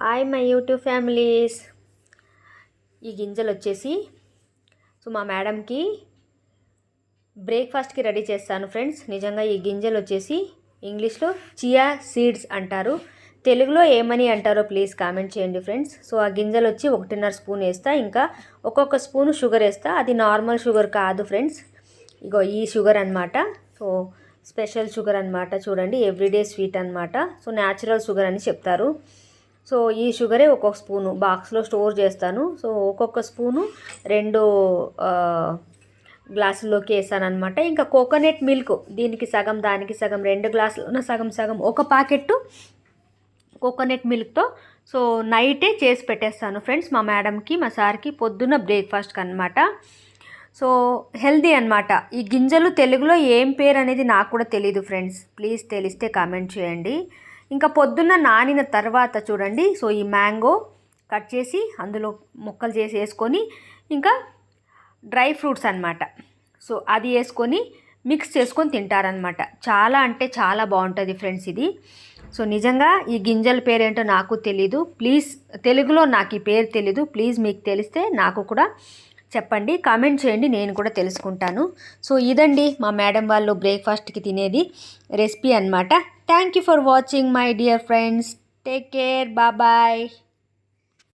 Hi my YouTube families. ఈ గింజలు వచ్చేసి మా మేడంకి బ్రేక్ఫాస్ట్కి రెడీ చేస్తాను ఫ్రెండ్స్. నిజంగా ఈ గింజలు వచ్చేసి ఇంగ్లీష్లో చియా సీడ్స్ అంటారు, తెలుగులో ఏమని అంటారో ప్లీజ్ కామెంట్ చేయండి ఫ్రెండ్స్. ఆ గింజలు వచ్చి 1.5 స్పూన్ వేస్తా, ఇంకా ఒక్కొక్క స్పూను షుగర్ వేస్తా. అది నార్మల్ షుగర్ కాదు ఫ్రెండ్స్, ఇగో ఈ షుగర్ అనమాట. స్పెషల్ షుగర్ అనమాట, చూడండి ఎవ్రీడే స్వీట్ అనమాట. న్యాచురల్ షుగర్ అని చెప్తారు. ఈ షుగరే ఒక్కొక్క స్పూను బాక్స్లో స్టోర్ చేస్తాను. ఒక్కొక్క స్పూను 2 గ్లాసుల్లోకి వేసానమాట. ఇంకా కోకోనట్ మిల్క్ దీనికి సగం దానికి సగం, 2 గ్లాసులు సగం సగం, ఒక ప్యాకెట్ కోకోనట్ మిల్క్తో నైటే చేసి పెట్టేస్తాను ఫ్రెండ్స్. మా మేడంకి మా సార్కి పొద్దున్న బ్రేక్ఫాస్ట్కి అనమాట. హెల్దీ అనమాట. ఈ గింజలు తెలుగులో ఏం పేరు అనేది నాకు కూడా తెలియదు ఫ్రెండ్స్, ప్లీజ్ తెలిస్తే కామెంట్ చేయండి. ఇంకా పొద్దున్న నానిన తర్వాత చూడండి, ఈ మ్యాంగో కట్ చేసి అందులో ముక్కలు చేసి వేసుకొని, ఇంకా డ్రై ఫ్రూట్స్ అనమాట, అది వేసుకొని మిక్స్ చేసుకొని తింటారనమాట. చాలా అంటే చాలా బాగుంటుంది ఫ్రెండ్స్ ఇది. నిజంగా ఈ గింజల పేరేంటో నాకు తెలీదు, ప్లీజ్ తెలుగులో నాకు ఈ పేరు తెలీదు, ప్లీజ్ మీకు తెలిస్తే నాకు కూడా చెప్పండి, కామెంట్ చేయండి, నేను కూడా తెలుసుకుంటాను. ఇదండి మా మేడం వాళ్ళు బ్రేక్ఫాస్ట్కి తినేది రెసిపీ అనమాట. Thank you for watching my dear friends. Take care, bye.